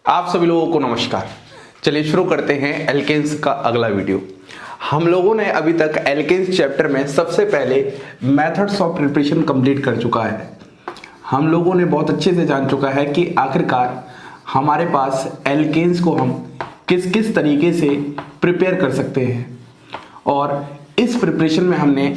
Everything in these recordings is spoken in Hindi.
आप सभी लोगों को नमस्कार। चलिए शुरू करते हैं एल्केन्स का अगला वीडियो। हम लोगों ने अभी तक एल्केन्स चैप्टर में सबसे पहले मेथड्स ऑफ प्रिपरेशन कंप्लीट कर चुका है। हम लोगों ने बहुत अच्छे से जान चुका है कि आखिरकार हमारे पास एल्केन्स को हम किस किस तरीके से प्रिपेयर कर सकते हैं, और इस प्रिपरेशन में हमने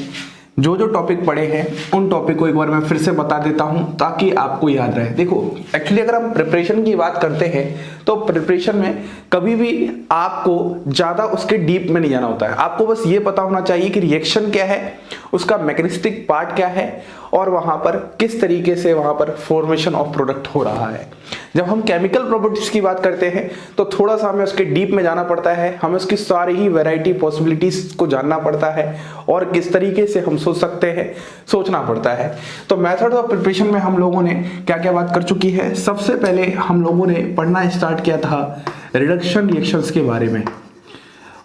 जो जो टॉपिक पढ़े हैं उन टॉपिक को एक बार मैं फिर से बता देता हूं ताकि आपको याद रहे। देखो, एक्चुअली अगर हम प्रिपरेशन की बात करते हैं तो प्रिपरेशन में कभी भी आपको ज़्यादा उसके डीप में नहीं जाना होता है। आपको बस ये पता होना चाहिए कि रिएक्शन क्या है, उसका मैकेनिस्टिक पार्ट क्या है, और वहाँ पर किस तरीके से वहाँ पर फॉर्मेशन ऑफ प्रोडक्ट हो रहा है। जब हम केमिकल प्रॉपर्टीज की बात करते हैं तो थोड़ा सा हमें उसके डीप में जाना पड़ता है, हमें उसकी सारी ही वैरायटी पॉसिबिलिटीज को जानना पड़ता है और किस तरीके से हम सोच सकते हैं, सोचना पड़ता है। तो मेथड ऑफ प्रिपरेशन में हम लोगों ने क्या क्या बात कर चुकी है। सबसे पहले हम लोगों ने पढ़ना स्टार्ट किया था रिडक्शन रिएक्शंस के बारे में,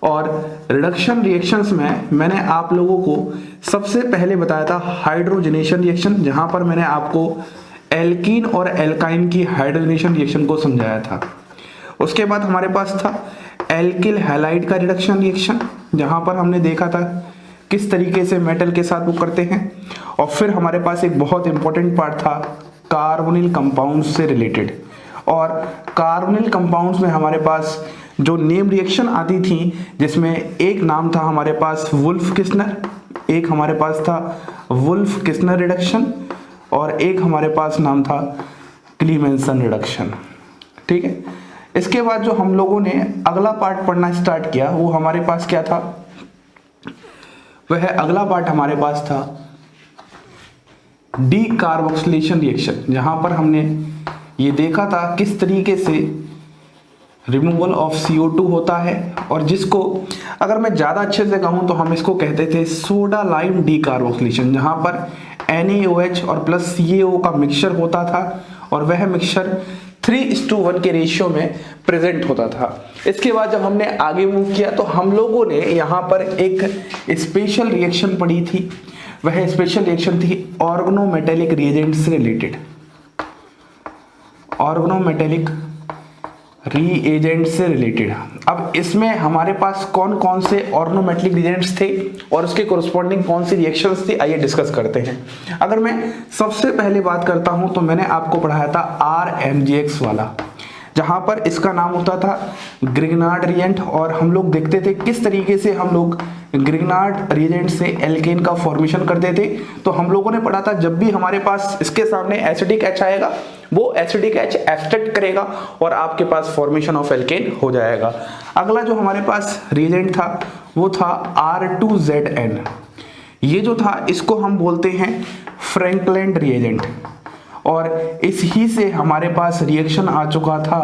और रिडक्शन रिएक्शंस में मैंने आप लोगों को सबसे पहले बताया था हाइड्रोजनेशन रिएक्शन, जहां पर मैंने आपको एल्कीन और एल्काइन की हाइड्रोजनेशन रिएक्शन को समझाया था। उसके बाद हमारे पास था एल्किल हैलाइड का रिडक्शन रिएक्शन, जहां पर हमने देखा था किस तरीके से मेटल के साथ वो करते हैं। और फिर हमारे पास एक बहुत इंपॉर्टेंट पार्ट था कार्बोनिल कंपाउंड्स से रिलेटेड, और कार्बोनिल कंपाउंड्स में हमारे पास जो नेम रिएक्शन आती थी, जिसमें एक नाम था हमारे पास वुल्फ किस्नर, एक हमारे पास था वुल्फ किस्नर रिडक्शन, और एक हमारे पास नाम था क्लीमेंसन रिडक्शन। ठीक है, इसके बाद जो हम लोगों ने अगला पार्ट पढ़ना स्टार्ट किया वो हमारे पास क्या था, वह अगला पार्ट हमारे पास था डीकार्बोक्सिलेशन रिएक्शन, जहां पर हमने ये देखा था किस तरीके से रिमूवल ऑफ CO2 होता है, और जिसको अगर मैं ज़्यादा अच्छे से कहूँ तो हम इसको कहते थे सोडा लाइम डीकार्बोक्सिलेशन, जहाँ पर NaOH और प्लस CaO का मिक्सचर होता था, और वह मिक्सचर 3:1 के रेशियो में प्रेजेंट होता था। इसके बाद जब हमने आगे मूव किया तो हम लोगों ने यहाँ पर एक स्पेशल रिएक्शन पढ़ी थी। वह स्पेशल रिएक्शन थी ऑर्गेनोमेटेलिक रिएजेंट से रिलेटेड, ऑर्गेनोमेटेलिक रीएजेंट से रिलेटेड। अब इसमें हमारे पास कौन कौन से ऑर्गेनोमेटेलिक रिएजेंट्स थे और उसके कोरस्पॉन्डिंग कौन सी रिएक्शंस थी, आइए डिस्कस करते हैं। अगर मैं सबसे पहले बात करता हूं तो मैंने आपको पढ़ाया था RMGX वाला, जहां पर इसका नाम होता था ग्रिग्नार्ड रिएजेंट, और हम लोग देखते थे किस तरीके से हम लोग ग्रिग्नार्ड रिएजेंट से एल्केन का फॉर्मेशन करते थे। तो हम लोगों ने पढ़ा था जब भी हमारे पास इसके सामने एसिडिक H आएगा, वो एसिडिक H एब्स्ट्रैक्ट करेगा और आपके पास फॉर्मेशन ऑफ एल्केन हो जाएगा। अगला जो हमारे पास रिएजेंट था वो था R2ZN। ये जो था इसको हम बोलते हैं फ्रैंकलैंड रिएजेंट, और इस ही से हमारे पास रिएक्शन आ चुका था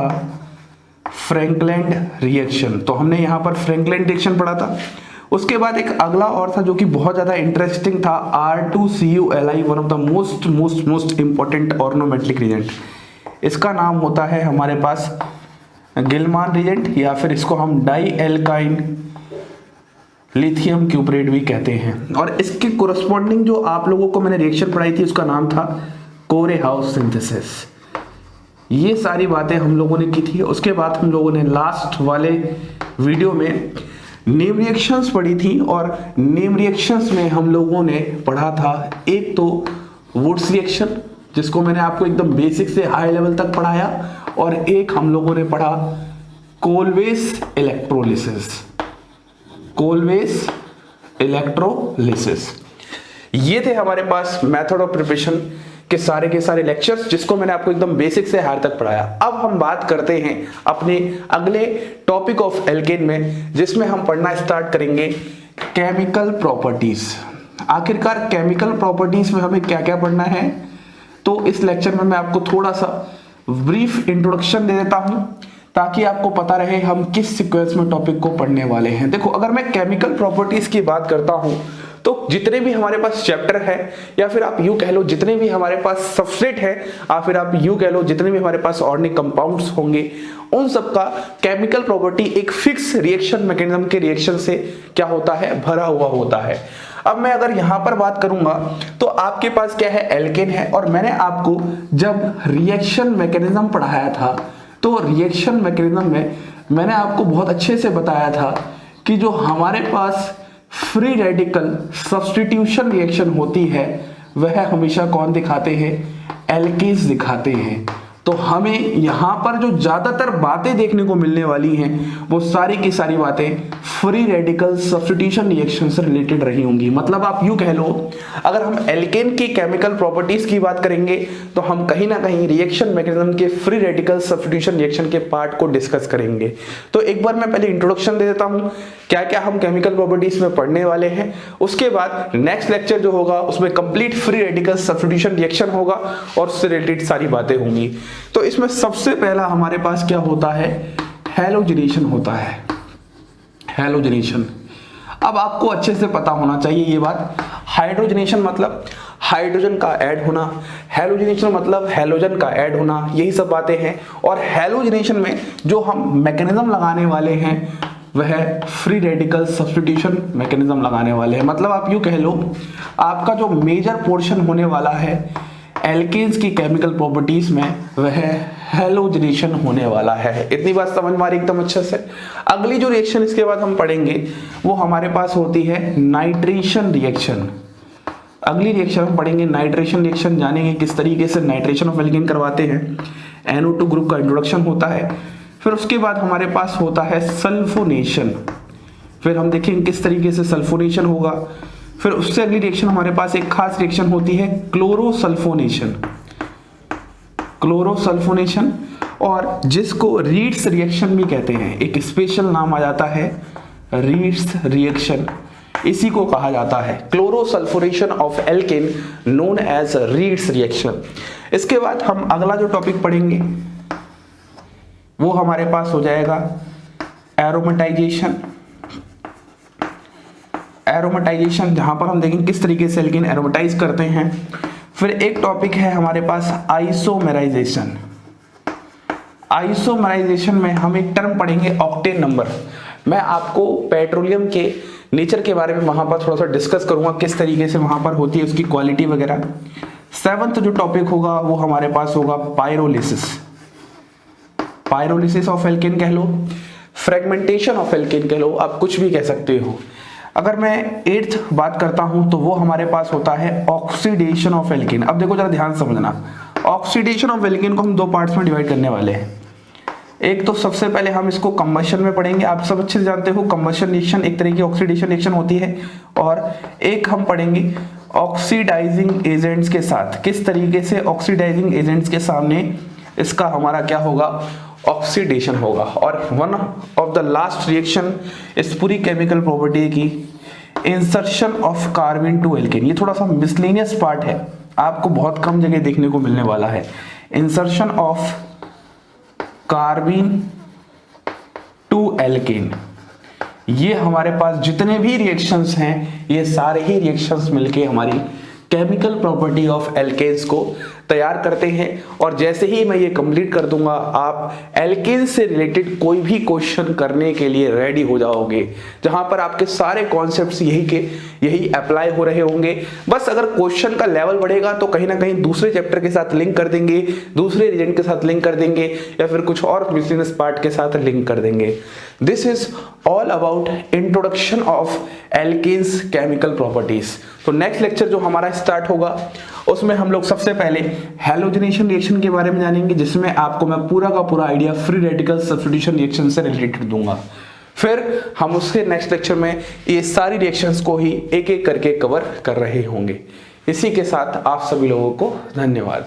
फ्रैंकलैंड रिएक्शन। तो हमने यहाँ पर फ्रैंकलैंड रिएक्शन पढ़ा था। उसके बाद एक अगला और था जो कि बहुत ज्यादा इंटरेस्टिंग था, R2CuLi, one of the most important organometallic reagent. इसका नाम होता है हमारे पास गिलमान रिएजेंट, या फिर इसको हम डाई एल्काइन लिथियम क्यूपरेट भी कहते हैं। और इसके कोरस्पॉन्डिंग जो आप लोगों को मैंने रिएक्शन पढ़ाई थी उसका नाम था कोरेहाउस सिंथेसिस। ये सारी बातें हम लोगों ने की थी। उसके बाद हम लोगों ने लास्ट वाले वीडियो में नेम रिएक्शंस पढ़ी थी, और नेम रिएक्शंस में हम लोगों ने पढ़ा था एक तो वुड्स रिएक्शन, जिसको मैंने आपको एकदम बेसिक से हाई लेवल तक पढ़ाया, और एक हम लोगों ने पढ़ा कोलवेस इलेक्ट्रोलिसिस, कोलवेस इलेक्ट्रोलिसिस। ये थे हमारे पास मेथड ऑफ प्रिपरेशन के सारे लेक्चर्स, जिसको मैंने आपको एकदम बेसिक से हायर तक पढ़ाया। अब हम बात करते हैं अपने अगले टॉपिक ऑफ एल्केन में, जिसमें हम पढ़ना स्टार्ट करेंगे केमिकल प्रॉपर्टीज। आखिरकार केमिकल प्रॉपर्टीज में हमें क्या क्या पढ़ना है, तो इस लेक्चर में मैं आपको थोड़ा सा ब्रीफ इंट्रोडक्शन दे देता हूं ताकि आपको पता रहे हम किस सीक्वेंस में टॉपिक को पढ़ने वाले हैं। देखो, अगर मैं केमिकल प्रॉपर्टीज की बात करता हूं तो जितने भी हमारे पास चैप्टर है, या फिर आप यूं कह लो जितने भी हमारे पास सबस्ट्रेट है, या फिर आप यूं कह लो जितने भी हमारे पास ऑर्गेनिक कंपाउंड्स होंगे, उन सब का केमिकल प्रॉपर्टी एक फिक्स रिएक्शन मैकेनिज्म के रिएक्शन से क्या होता है, भरा हुआ होता है। अब मैं अगर यहां पर बात करूंगा तो आपके पास क्या है, एल्केन है, और मैंने आपको जब रिएक्शन मैकेनिज्म पढ़ाया था तो रिएक्शन मैकेनिज्म में मैंने आपको बहुत अच्छे से बताया था कि जो हमारे पास फ्री रेडिकल सब्स्टिट्यूशन रिएक्शन होती है वह हमेशा कौन दिखाते हैं, एल्केन्स दिखाते हैं। तो हमें यहाँ पर जो ज्यादातर बातें देखने को मिलने वाली हैं वो सारी की सारी बातें फ्री रेडिकल सब्स्टिट्यूशन रिएक्शन से रिलेटेड रही होंगी। मतलब आप यूं कह लो, अगर हम एल्केन की केमिकल प्रॉपर्टीज की बात करेंगे तो हम कहीं ना कहीं रिएक्शन मैकेनिज्म के फ्री रेडिकल सब्स्टिट्यूशन रिएक्शन के पार्ट को डिस्कस करेंगे। तो एक बार मैं पहले इंट्रोडक्शन दे देता हूं क्या क्या हम केमिकल प्रॉपर्टीज में पढ़ने वाले हैं। उसके बाद नेक्स्ट लेक्चर जो होगा उसमें complete free radical substitution reaction होगा और उससे रिलेटेड सारी बातें होंगी। तो इसमें सबसे पहला हमारे पास क्या होता है, हैलोजनेशन होता है। हैलोजनेशन, अब आपको अच्छे से पता होना चाहिए ये बात। हाइड्रोजनेशन मतलब हाइड्रोजन का ऐड होना, हैलोजनेशन मतलब हैलोजन का ऐड होना, यही सब बातें हैं। और हैलोजनेशन में जो हम मैकेनिज्म लगाने वाले हैं वह फ्री रेडिकल सब्स्टिट्यूशन मैकेनिज्म लगाने वाले हैं। मतलब आप यूं कह लो, आपका जो मेजर पोर्शन होने वाला है एल्केन्स की केमिकल प्रॉपर्टीज में वह हैलोजनेशन होने वाला है। इतनी बात समझ में आ रही एकदम अच्छे से। अगली जो रिएक्शन इसके बाद हम पढ़ेंगे वो हमारे पास होती है नाइट्रेशन रिएक्शन। अगली रिएक्शन हम पढ़ेंगे नाइट्रेशन रिएक्शन, जानेंगे किस तरीके से नाइट्रेशन ऑफ एल्केन करवाते हैं। NO2 ग्रुप का इंट्रोडक्शन होता है। फिर उसके बाद हमारे पास होता है सल्फोनेशन, फिर हम देखेंगे किस तरीके से सल्फोनेशन होगा। फिर उससे अगली रिएक्शन हमारे पास एक खास रिएक्शन होती है क्लोरोसल्फोनेशन। क्लोरोसल्फोनेशन, और जिसको रीड्स रिएक्शन भी कहते हैं, एक स्पेशल नाम आ जाता है रीड्स रिएक्शन, इसी को कहा जाता है chlorosulfonation of alkane known as Reed's reaction. इसके बाद हम अगला जो टॉपिक पढ़ेंगे वो हमारे पास हो जाएगा एरोमेटाइजेशन। एरोमेटाइजेशन, जहां पर हम देखेंगे किस तरीके से एल्केन एरोमेटाइज करते हैं। फिर एक टॉपिक है हमारे पास आइसोमेराइजेशन। आइसोमेराइजेशन में हम एक टर्म पढ़ेंगे ऑक्टेन नंबर। मैं आपको पेट्रोलियम के नेचर के बारे में वहां पर थोड़ा सा डिस्कस करूंगा, किस तरीके से वहां पर होती है उसकी क्वालिटी वगैरह। सेवंथ जो टॉपिक होगा वो हमारे पास होगा पायरोलिसिस। पायरोलिसिस ऑफ एल्केन कह लो, फ्रेगमेंटेशन ऑफ एल्केन कह लो, आप कुछ भी कह सकते हो। अगर मैं 8th बात करता हूं तो वो हमारे पास होता है ऑक्सीडेशन ऑफ एल्केन। अब देखो जरा ध्यान समझना, ऑक्सीडेशन ऑफ एल्केन को हम दो पार्ट्स में डिवाइड करने वाले हैं। एक तो सबसे पहले हम इसको कंबशन में पढ़ेंगे, आप सब अच्छे से जानते हो कंबशन रिएक्शन एक तरह की ऑक्सीडेशन रिएक्शन होती है। और एक हम पढ़ेंगे ऑक्सीडाइजिंग एजेंट्स के साथ, किस तरीके से ऑक्सीडाइजिंग एजेंट्स के सामने इसका हमारा क्या होगा, ऑक्सीडेशन होगा। और one of the last reaction इस पूरी केमिकल प्रॉपर्टी की, insertion of carbene to alkene. ये थोड़ा सा मिसलेनियस पार्ट है, आपको बहुत कम जगह देखने को मिलने वाला है। Insertion of carbene to alkene, ये हमारे पास जितने भी रिएक्शंस हैं ये सारे ही रिएक्शंस मिलके हमारी केमिकल प्रॉपर्टी ऑफ एल्केन्स को तैयार करते हैं। और जैसे ही मैं ये कंप्लीट कर दूंगा आप एल्केन से रिलेटेड कोई भी क्वेश्चन करने के लिए रेडी हो जाओगे, जहां पर आपके सारे कॉन्सेप्ट्स यही अप्लाई हो रहे होंगे। बस अगर क्वेश्चन का लेवल बढ़ेगा तो कहीं ना कहीं दूसरे चैप्टर के साथ लिंक कर देंगे, दूसरे रीजन के साथ लिंक कर देंगे, या फिर कुछ और बिजनेस पार्ट के साथ लिंक कर देंगे। This is all about introduction of alkenes chemical properties. तो नेक्स्ट लेक्चर जो हमारा स्टार्ट होगा उसमें हम लोग सबसे पहले हैलोजनेशन रिएक्शन के बारे में जानेंगे, जिसमें आपको मैं पूरा का पूरा idea free radical substitution reaction से रिलेटेड दूंगा। फिर हम उसके नेक्स्ट लेक्चर में ये सारी रिएक्शंस को ही एक एक करके कवर कर रहे होंगे। इसी के साथ आप सभी लोगों को धन्यवाद।